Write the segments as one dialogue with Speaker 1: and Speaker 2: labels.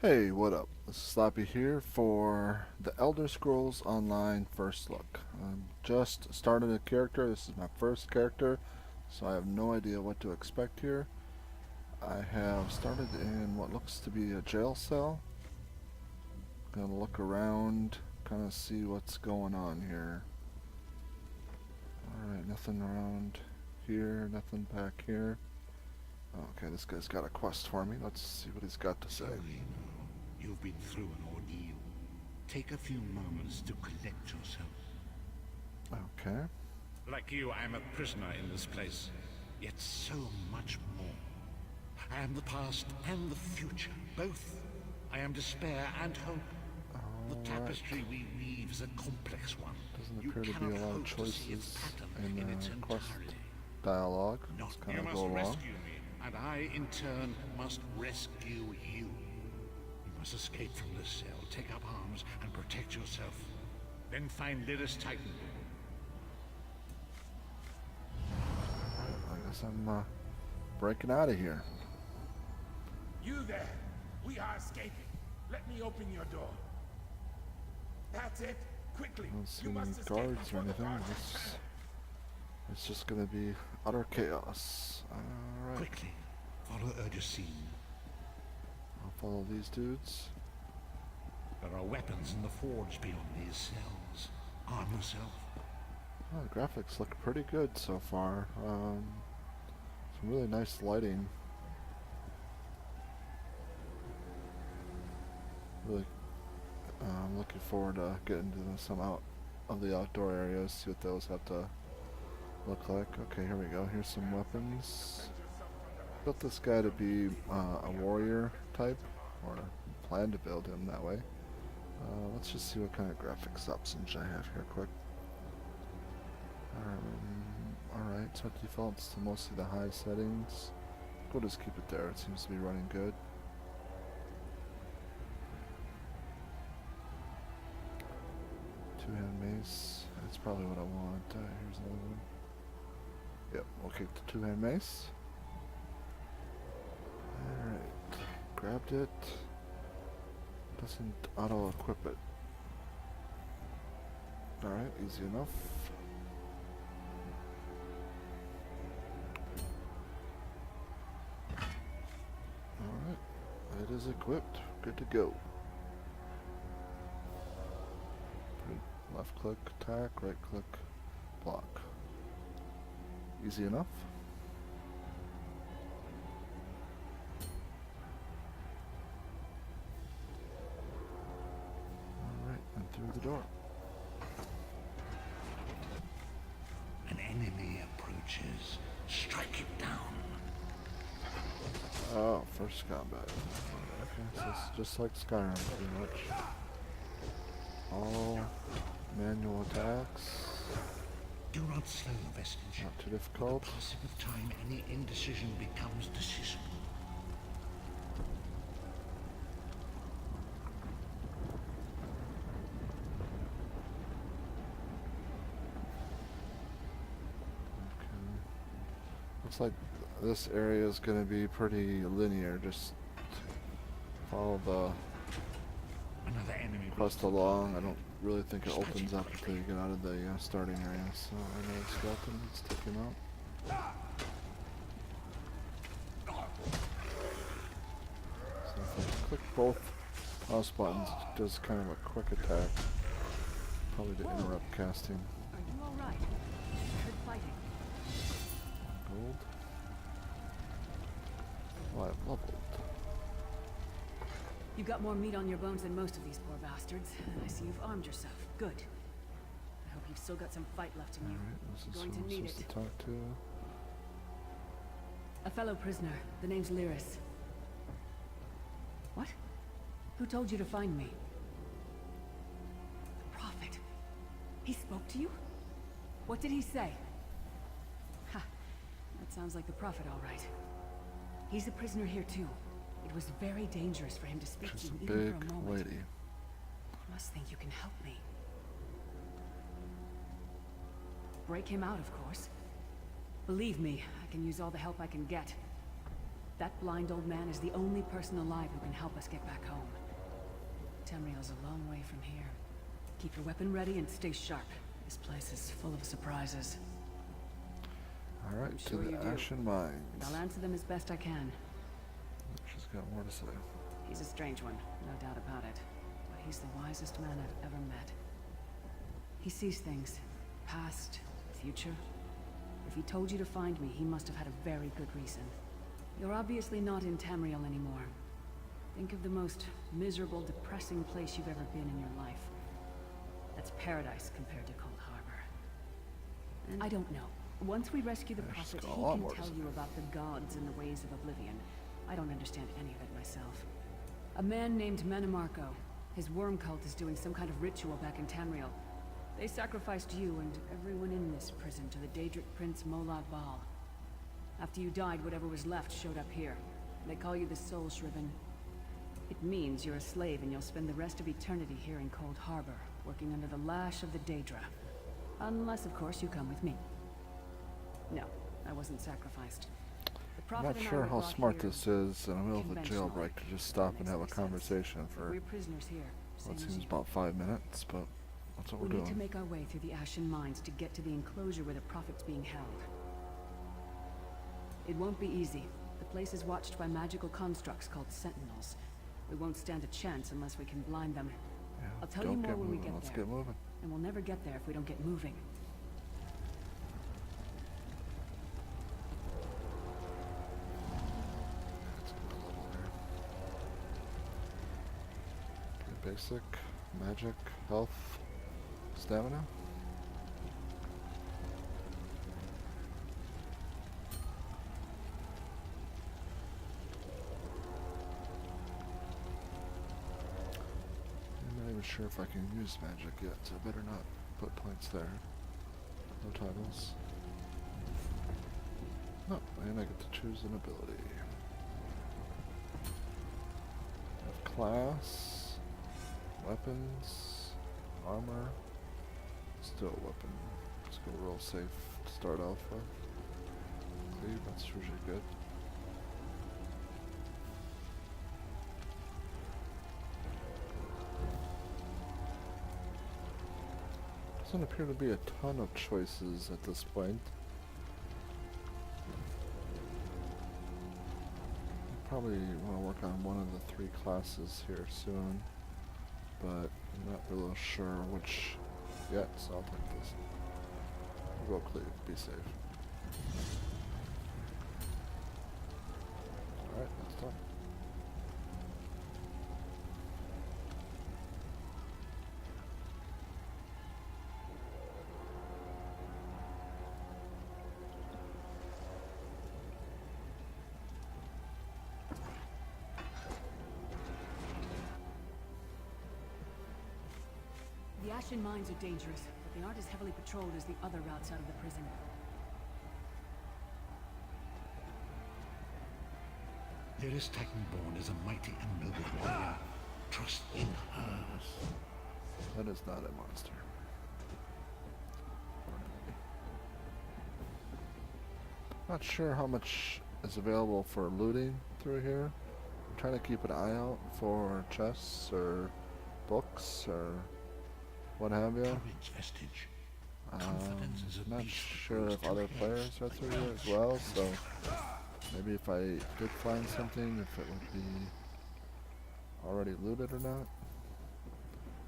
Speaker 1: Hey, what up? This is Sloppy here for the Elder Scrolls Online First Look. Just started a character. This is my first character, so I have no idea what to expect here. I have started in what looks to be a jail cell. Gonna look around, kind of see what's going on here. Alright, nothing around here, nothing back here. Okay, this guy's got a quest for me. Let's see what he's got to say.
Speaker 2: Slowly now. You've been through an ordeal. Take a few moments to collect yourself.
Speaker 1: Okay.
Speaker 3: Like you, I am a prisoner in this place.
Speaker 2: Yet so much more. I am the past and the future, both. I am despair and hope. The tapestry we weave is a complex one.
Speaker 1: Doesn't
Speaker 2: You
Speaker 1: appear to
Speaker 2: cannot
Speaker 1: be a lot of
Speaker 2: hope to see its
Speaker 1: choices
Speaker 2: pattern
Speaker 1: in
Speaker 2: in its
Speaker 1: quest
Speaker 2: entirety.
Speaker 1: dialogue.
Speaker 2: No,
Speaker 1: Let's kind
Speaker 3: You
Speaker 1: of
Speaker 3: must
Speaker 1: go along.
Speaker 3: rescue me.
Speaker 2: And I, in turn, must rescue you. You must escape from this cell, take up arms, and protect yourself.
Speaker 3: Then find Lyris Titan.
Speaker 1: I guess I'm breaking out of here.
Speaker 4: You there! We are escaping. Let me open your door. That's it. Quickly.
Speaker 1: I don't see
Speaker 4: You
Speaker 1: any
Speaker 4: must escape
Speaker 1: guards or
Speaker 4: before the
Speaker 1: anything.
Speaker 4: guards
Speaker 1: It's just gonna be utter chaos. Alright,
Speaker 2: Quickly, follow Urgesine.
Speaker 1: I'll follow these dudes.
Speaker 2: There are weapons in the forge beyond these cells. Arm yourself.
Speaker 1: Oh, the graphics look pretty good so far. Some really nice lighting. Really, I'm looking forward to getting to some out of the outdoor areas, see what those have to look like. Okay, here we go. Here's some weapons. Built this guy to be a warrior type, or plan to build him that way. Let's just see what kind of graphics options I have here quick. Alright, so it defaults to mostly the high settings. We'll just keep it there. It seems to be running good. Two-hand mace. That's probably what I want. Here's another one. Yep, we'll keep the two-hand mace. Alright, grabbed it. Doesn't auto-equip it. Alright, easy enough. Alright, it is equipped. Good to go. Left click, attack, right click, block. Easy enough. Alright, and through the door.
Speaker 2: An enemy approaches. Strike it down.
Speaker 1: Oh, first combat. Okay, so it's just like Skyrim, pretty much. All manual attacks.
Speaker 2: Do not slow, Vestige.
Speaker 1: Not too
Speaker 2: With
Speaker 1: difficult.
Speaker 2: the passing of time, any indecision becomes decision.
Speaker 1: Looks like this area is going to be pretty linear. Just follow the
Speaker 2: Another enemy.
Speaker 1: quest along. I don't really think it opens up until you get out of the starting area. So I know it's skeleton. Let's take him out. So if I click both mouse buttons, it does kind of a quick attack. Probably to interrupt casting.
Speaker 5: Are you alright? Good fighting.
Speaker 1: Gold. Well, I've leveled.
Speaker 5: You got more meat on your bones than most of these poor bastards. I see you've armed yourself. Good. I hope you've still got some fight left in you.
Speaker 1: Alright, this is
Speaker 5: Going
Speaker 1: who
Speaker 5: to
Speaker 1: I'm
Speaker 5: need
Speaker 1: supposed
Speaker 5: it.
Speaker 1: to talk to.
Speaker 5: A fellow prisoner. The name's Lyris. What? Who told you to find me? The Prophet. He spoke to you? What did he say? Ha. That sounds like the Prophet, all right. He's a prisoner here, too. It was very dangerous for him to speak
Speaker 1: She's
Speaker 5: to
Speaker 1: a
Speaker 5: you even
Speaker 1: big
Speaker 5: for a moment.
Speaker 1: lady.
Speaker 5: You must think you can help me. Break him out, of course. Believe me, I can use all the help I can get. That blind old man is the only person alive who can help us get back home. Tamriel's a long way from here. Keep your weapon ready and stay sharp. This place is full of surprises.
Speaker 1: Alright,
Speaker 5: I'm
Speaker 1: to
Speaker 5: sure
Speaker 1: the
Speaker 5: you do.
Speaker 1: Ashen Mines.
Speaker 5: And I'll answer them as best I can.
Speaker 1: She's got more to say.
Speaker 5: He's a strange one, no doubt about it. But he's the wisest man I've ever met. He sees things. Past, future. If he told you to find me, he must have had a very good reason. You're obviously not in Tamriel anymore. Think of the most miserable, depressing place you've ever been in your life. That's paradise compared to Cold Harbor. And I don't know. Once we rescue the
Speaker 1: Yeah, she's
Speaker 5: Prophet,
Speaker 1: got a
Speaker 5: he
Speaker 1: lot
Speaker 5: can
Speaker 1: more to
Speaker 5: tell
Speaker 1: say.
Speaker 5: you about the gods and the ways of Oblivion. I don't understand any of it myself. A man named Manamarco. His worm cult is doing some kind of ritual back in Tamriel. They sacrificed you and everyone in this prison to the Daedric Prince Molag Bal. After you died, whatever was left showed up here. They call you the Soul Shriven. It means you're a slave and you'll spend the rest of eternity here in Cold Harbor, working under the lash of the Daedra. Unless, of course, you come with me. No, I wasn't sacrificed. The
Speaker 1: I'm
Speaker 5: Prophet
Speaker 1: not
Speaker 5: and I
Speaker 1: sure
Speaker 5: were
Speaker 1: how
Speaker 5: brought
Speaker 1: smart
Speaker 5: here
Speaker 1: this is in the middle of a
Speaker 5: conventionally.
Speaker 1: jailbreak to just stop and
Speaker 5: Makes
Speaker 1: have a
Speaker 5: no sense.
Speaker 1: conversation
Speaker 5: But
Speaker 1: for
Speaker 5: we're prisoners here,
Speaker 1: what
Speaker 5: same as
Speaker 1: seems
Speaker 5: you.
Speaker 1: about 5 minutes, but that's what
Speaker 5: We
Speaker 1: we're
Speaker 5: need to
Speaker 1: doing.
Speaker 5: make our way through the Ashen Mines to get to the enclosure where the Prophet's being held. It won't be easy. The place is watched by magical constructs called Sentinels. We won't stand a chance unless we can blind them.
Speaker 1: Yeah,
Speaker 5: I'll tell
Speaker 1: don't
Speaker 5: you more
Speaker 1: get
Speaker 5: when we
Speaker 1: moving.
Speaker 5: get
Speaker 1: Let's
Speaker 5: there.
Speaker 1: get moving.
Speaker 5: And we'll never get there if we don't get moving.
Speaker 1: Let's get my level here. Pretty basic. Magic, health, stamina. I'm not even sure if I can use magic yet, so I better not put points there. No titles. No, and I get to choose an ability. I have class, weapons, armor. Let's do a weapon. Let's go real safe to start off with. Cleave, that's usually good. Doesn't appear to be a ton of choices at this point. Probably want to work on one of the 3 classes here soon, but I'm not really sure which yet, so I'll take this. We'll go cleave, be safe. Alright, that's done.
Speaker 5: The Ashen Mines are dangerous, but they aren't as heavily patrolled as the other routes out of the prison.
Speaker 2: Lyris Titanborn is a mighty and noble warrior. Trust in her.
Speaker 1: That is not a monster. Not sure how much is available for looting through here. I'm trying to keep an eye out for chests or books or what have you.
Speaker 2: Courage vestige. Confidence is a
Speaker 1: Not
Speaker 2: beast that
Speaker 1: sure
Speaker 2: grows
Speaker 1: if
Speaker 2: to
Speaker 1: other
Speaker 2: head.
Speaker 1: players are through here as well, so maybe if I did find something, if it would be already looted or not.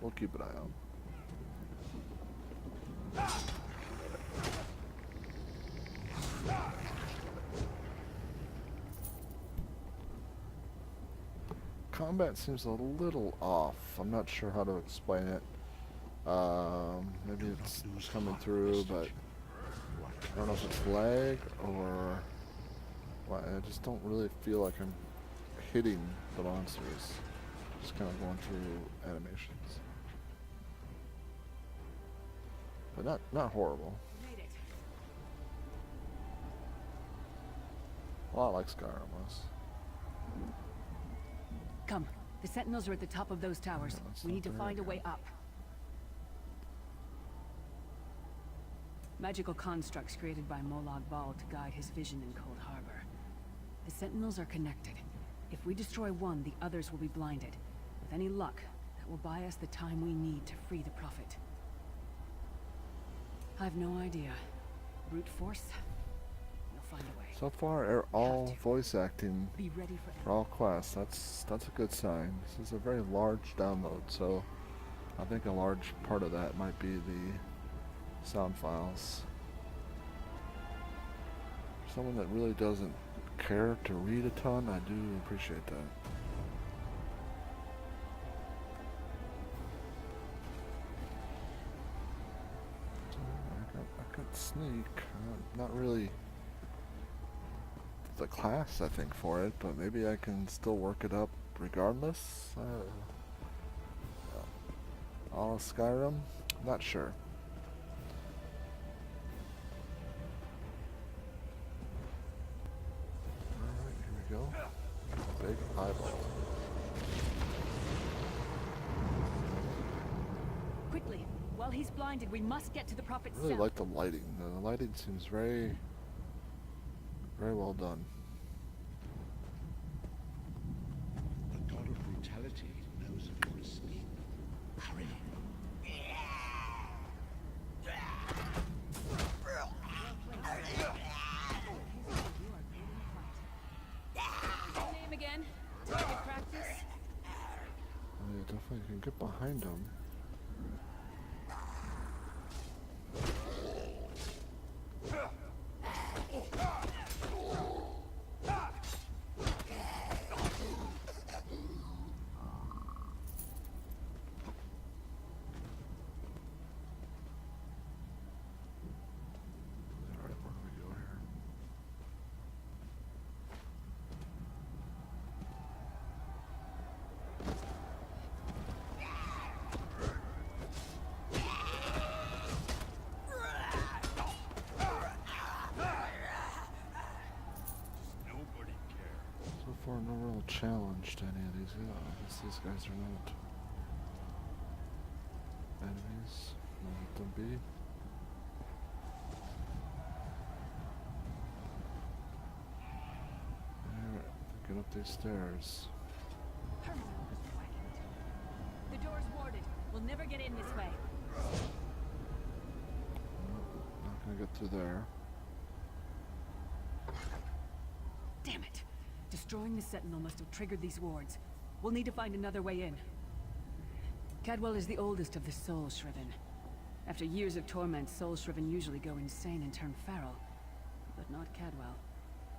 Speaker 1: We'll keep an eye out. Combat seems a little off. I'm not sure how to explain it. Maybe
Speaker 2: Do
Speaker 1: it's
Speaker 2: not lose
Speaker 1: coming
Speaker 2: heart,
Speaker 1: through, but
Speaker 2: vestige.
Speaker 1: I don't know if it's lag or what. I just don't really feel like I'm hitting the monsters. Just kind of going through animations. But not horrible.
Speaker 5: Made it.
Speaker 1: A lot like Skyrim was.
Speaker 5: Come. The Sentinels are at the top of those towers.
Speaker 1: Yeah, let's
Speaker 5: We
Speaker 1: not
Speaker 5: need to
Speaker 1: do
Speaker 5: find
Speaker 1: that
Speaker 5: a way
Speaker 1: again.
Speaker 5: up. Magical constructs created by Molag Bal to guide his vision in Cold Harbor. The Sentinels are connected. If we destroy one, the others will be blinded. With any luck, that will buy us the time we need to free the Prophet. I've no idea. Brute force? We'll find a way.
Speaker 1: So far, all voice acting
Speaker 5: Be ready for
Speaker 1: for all quests. That's a good sign. This is a very large download, so I think a large part of that might be the sound files. For someone that really doesn't care to read a ton, I do appreciate that. I got sneak. Not really the class, I think, for it, but maybe I can still work it up regardless. All Skyrim? Not sure. Alright, here we go. Big eyeball.
Speaker 5: Quickly! While he's blinded, we must get to the Prophet's
Speaker 1: I really
Speaker 5: cell.
Speaker 1: like the lighting. The lighting seems very well done.
Speaker 2: The god of brutality knows of your escape. Hurry.
Speaker 5: What's your name again? Target practice?
Speaker 1: Yeah, definitely can get behind him. Alright, where do we go here?
Speaker 2: Nobody cares.
Speaker 1: So far, no real challenge to any of these. Yeah, I guess these guys are not enemies. I'll let them be. Alright, get up these stairs.
Speaker 5: Hurry, Mr. Wagland. The door's warded. We'll never get in this way.
Speaker 1: Not gonna get through there.
Speaker 5: Damn it! Destroying the Sentinel must have triggered these wards. We'll need to find another way in. Cadwell is the oldest of the Soul Shriven. After years of torment, Soul Shriven usually go insane and turn feral. But not Cadwell.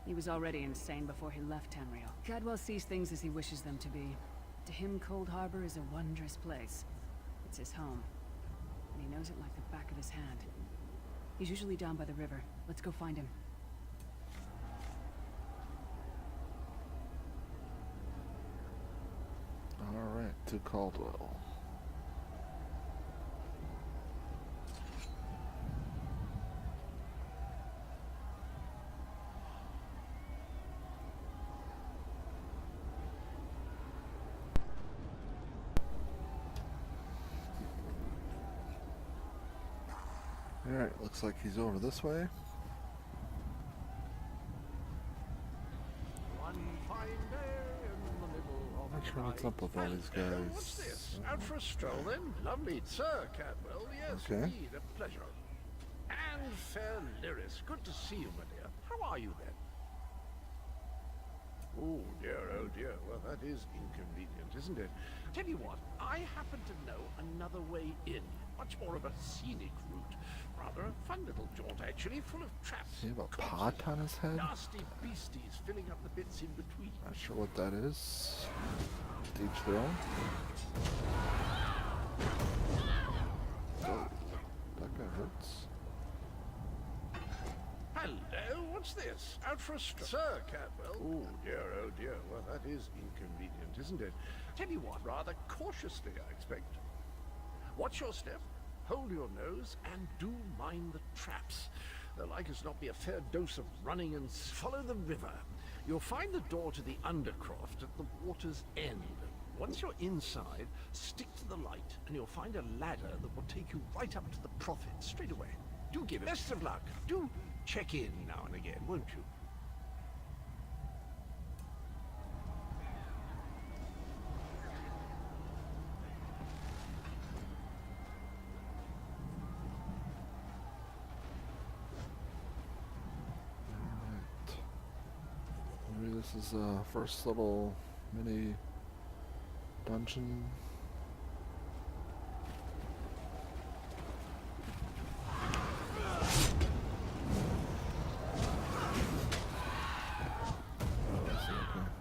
Speaker 5: He was already insane before he left Tamriel. Cadwell sees things as he wishes them to be. To him, Cold Harbor is a wondrous place. It's his home. And he knows it like the back of his hand. He's usually down by the river. Let's go find him.
Speaker 1: Alright, to Caldwell. Alright, looks like he's over this way.
Speaker 6: One fine day in the middle of
Speaker 1: Not sure what's up with all these
Speaker 6: Hello,
Speaker 1: guys.
Speaker 6: what's this? Out for a stroll then? Lovely, sir, Cadwell. Yes,
Speaker 1: Okay.
Speaker 6: indeed, a pleasure. And fair Lyris, good to see you, my dear. How are you then? Oh dear. Well, that is inconvenient, isn't it? Tell you what, I happen to know another way in. Much more of a scenic route. Rather a fun little jaunt, actually, full of traps.
Speaker 1: Does he have a
Speaker 6: and
Speaker 1: pot on his head?
Speaker 6: nasty beasties filling up the bits in between.
Speaker 1: Not sure what that is. To each their own. Oh, that guy hurts.
Speaker 6: Hello, what's this? Out for a stroll? Sir, Cadwell. Oh dear. Well, that is inconvenient, isn't it? Tell you what, rather cautiously, I expect. Watch your step, hold your nose, and do mind the traps. There'll like as not be a fair dose of running and follow the river. You'll find the door to the Undercroft at the water's end. Once you're inside, stick to the light, and you'll find a ladder that will take you right up to the Prophet straight away. Do give it best of luck. Do check in now and again, won't you?
Speaker 1: this is first little mini dungeon.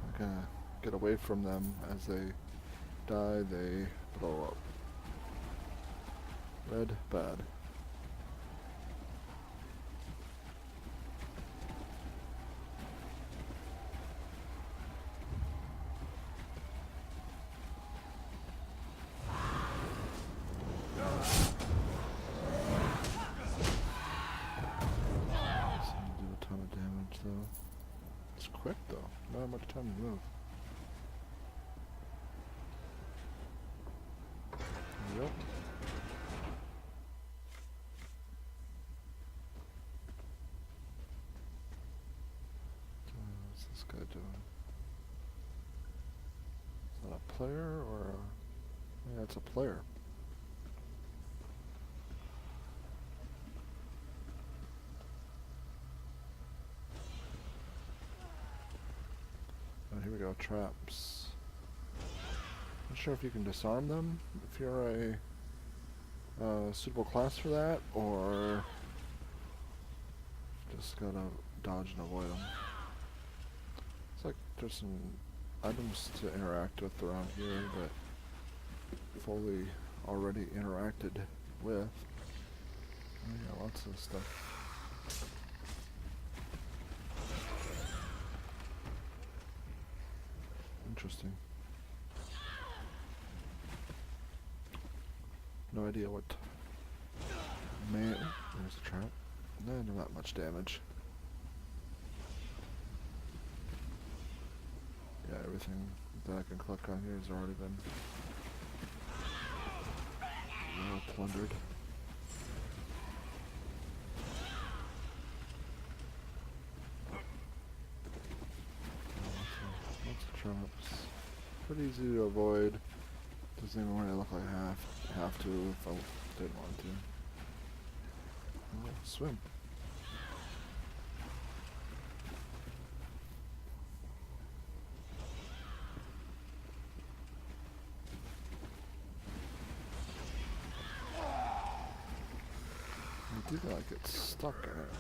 Speaker 1: I gotta get away from them. As they die, they blow up. Red, bad. It's quick though, not much time to move. There we go. What's this guy doing? Is that a player or a... Yeah, it's a player. Here we go, traps. Not sure if you can disarm them, if you're a suitable class for that, or just gotta dodge and avoid them. It's like there's some items to interact with around here that fully already interacted with. Oh yeah, lots of stuff. Interesting. No idea what... Man, there's the trap. No, not much damage. Yeah, everything that I can click on here has already been well plundered. Lots of traps. Pretty easy to avoid. Doesn't even really look like I have to if I didn't want to. Oh, swim. I do like it's stuck in it.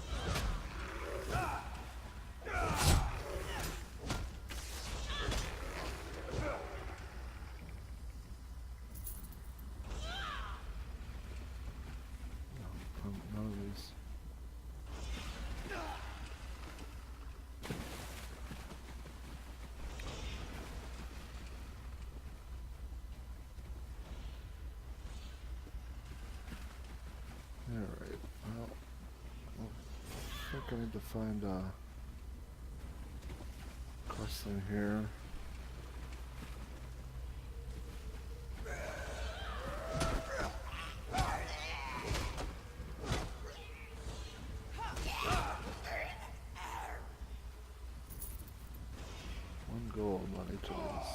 Speaker 1: None of these. Alright, well, I think I need to find a quest in here. One gold on each of these.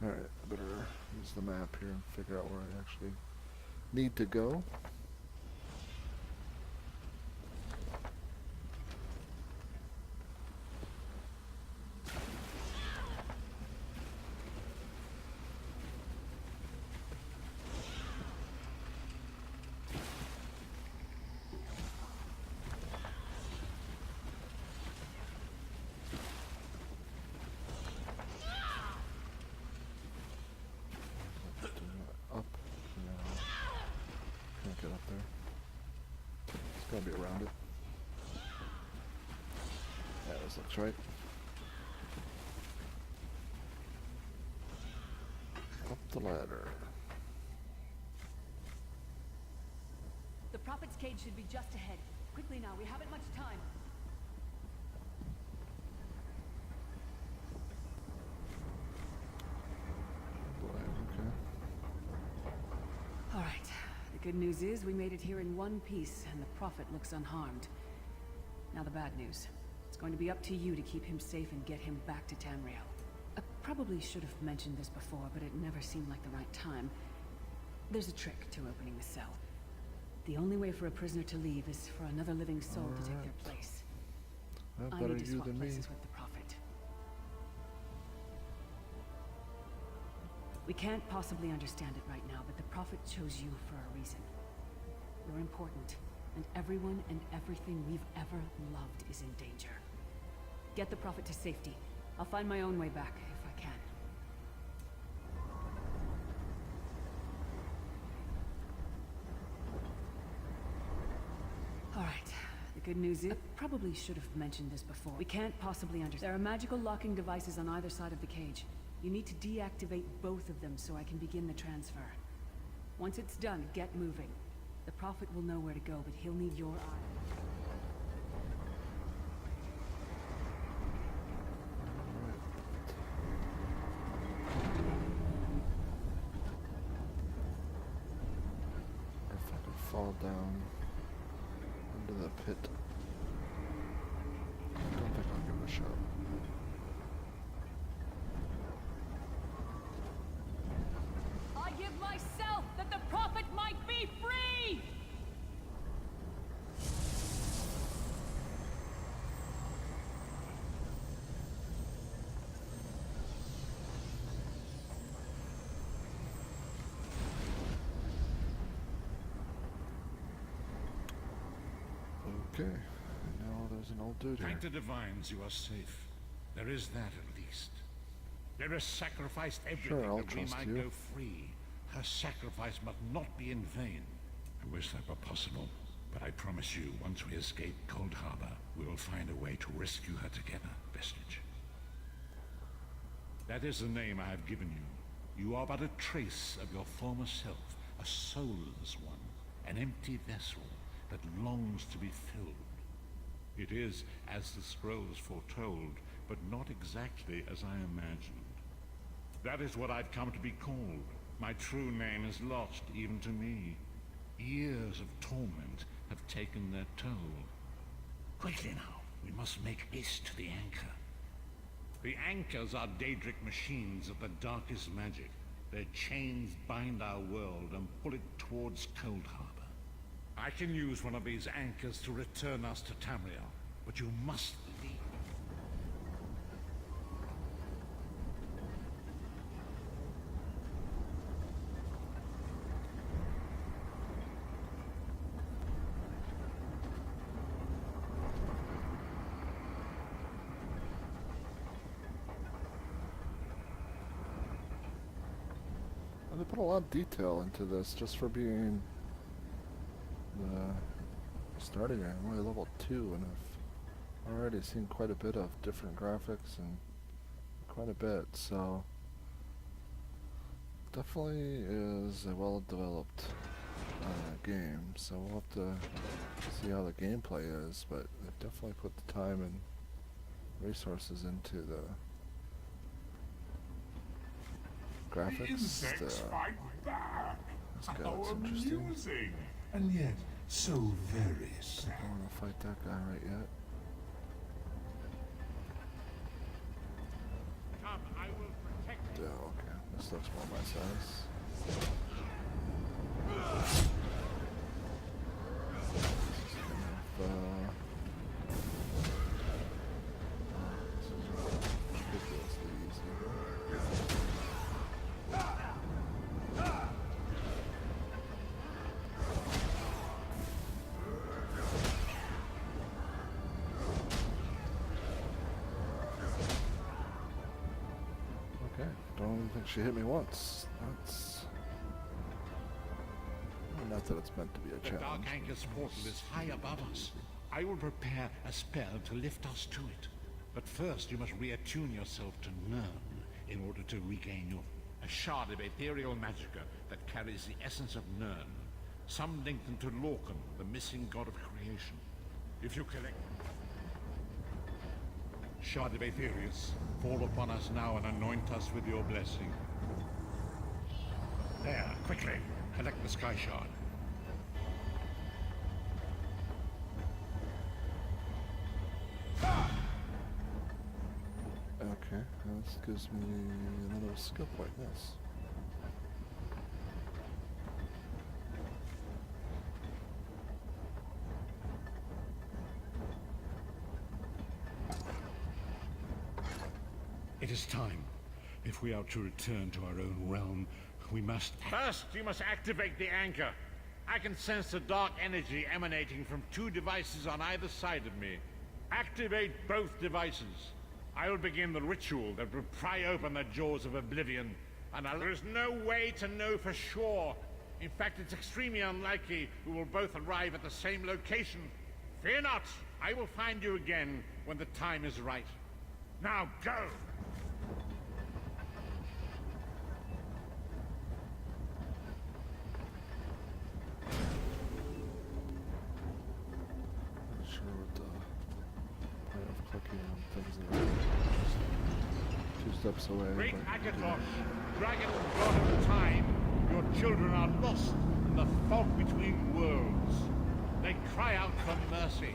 Speaker 1: Alright, I better use the map here and figure out where I actually need to go. Up? No. Can't get up there. It's gotta be around it. Yeah, this looks right. Up the ladder.
Speaker 5: The Prophet's cage should be just ahead. Quickly now, we haven't much time.
Speaker 1: Okay.
Speaker 5: All right, the good news is we made it here in one piece, and the Prophet looks unharmed. Now the bad news. It's going to be up to you to keep him safe and get him back to Tamriel. I probably should have mentioned this before, but it never seemed like the right time. There's a trick to opening the cell. The only way for a prisoner to leave is for another living soul to take their place. I
Speaker 1: Better
Speaker 5: need to
Speaker 1: you
Speaker 5: swap
Speaker 1: than me.
Speaker 5: places with the Prophet. We can't possibly understand it right now, but the Prophet chose you for a reason. You're important, and everyone and everything we've ever loved is in danger. Get the Prophet to safety. I'll find my own way back, if I can. Alright, the good news is... I probably should have mentioned this before. We can't possibly understand. There are magical locking devices on either side of the cage. You need to deactivate both of them so I can begin the transfer. Once it's done, get moving. The Prophet will know where to go, but he'll need your eye.
Speaker 1: If I could fall down into the pit. I don't think I'll give it a shot.
Speaker 5: I give myself that the Prophet might be free!
Speaker 1: Okay, now there's an old dude here.
Speaker 3: Thank the divines you are safe. There is that at least. There is sacrificed everything
Speaker 1: I'll
Speaker 3: that we
Speaker 1: trust
Speaker 3: might
Speaker 1: you.
Speaker 3: go free. Her sacrifice must not be in vain. I wish that were possible, but I promise you, once we escape Cold Harbor, we will find a way to rescue her together, Vestige. That is the name I have given you. You are but a trace of your former self, a soulless one, an empty vessel that longs to be filled. It is as the scrolls foretold, but not exactly as I imagined. That is what I've come to be called. My true name is lost even to me. Years of torment have taken their toll. Quickly now, we must make haste to the anchor. The anchors are Daedric machines of the darkest magic. Their chains bind our world and pull it towards Cold Harbor. I can use one of these anchors to return us to Tamriel, but you must leave.
Speaker 1: And they put a lot of detail into this just for being the starting area. I'm only level 2 and I've already seen quite a bit of different graphics and quite a bit, so definitely is a well developed game, so we'll have to see how the gameplay is, but they've definitely put the time and resources into the graphics.
Speaker 4: Insects fight back.
Speaker 1: This guy
Speaker 4: How
Speaker 1: looks interesting.
Speaker 4: amusing. And yet, so very sad.
Speaker 1: I don't want to fight that guy right yet.
Speaker 3: Come, I will protect you.
Speaker 1: Yeah, okay. This looks more my size. This is ridiculously easy. Okay, don't even think she hit me once. That's... Not that it's meant to be a
Speaker 3: The Dark
Speaker 1: challenge.
Speaker 3: Anchor's portal is high above us. I will prepare a spell to lift us to it. But first you must reattune yourself to Nirn in order to regain your... A shard of ethereal magicka that carries the essence of Nirn. Some linked into Lorcan, the missing god of creation. If you collect... Shard of Aetherius, fall upon us now and anoint us with your blessing. There, quickly, collect the Sky Shard.
Speaker 1: Okay, this gives me another skill point, yes.
Speaker 3: It is time. If we are to return to our own realm, we must...
Speaker 2: First, you must activate the anchor. I can sense the dark energy emanating from 2 devices on either side of me. Activate both devices. I will begin the ritual that will pry open the jaws of oblivion, and there is no way to know for sure. In fact, it's extremely unlikely we will both arrive at the same location. Fear not, I will find you again when the time is right. Now go!
Speaker 1: Not sure what the point of clicking on things that are just 2 steps away.
Speaker 2: Great
Speaker 1: but-
Speaker 2: Akatosh, dragon god of time, your children are lost in the fog between worlds. They cry out for mercy.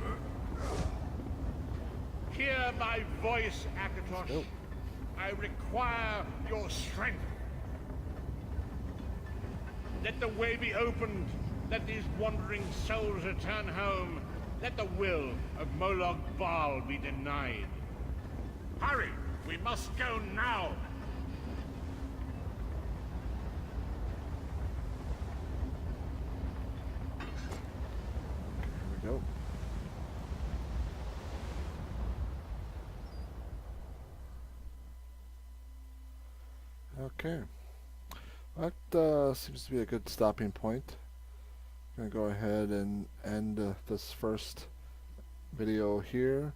Speaker 2: Hear my voice, Akatosh.
Speaker 1: Nope.
Speaker 2: I require your strength. Let the way be opened. Let these wandering souls return home. Let the will of Molag Bal be denied. Hurry! We must go now!
Speaker 1: Here we go. Okay. That seems to be a good stopping point. I'm gonna go ahead and end this first video here.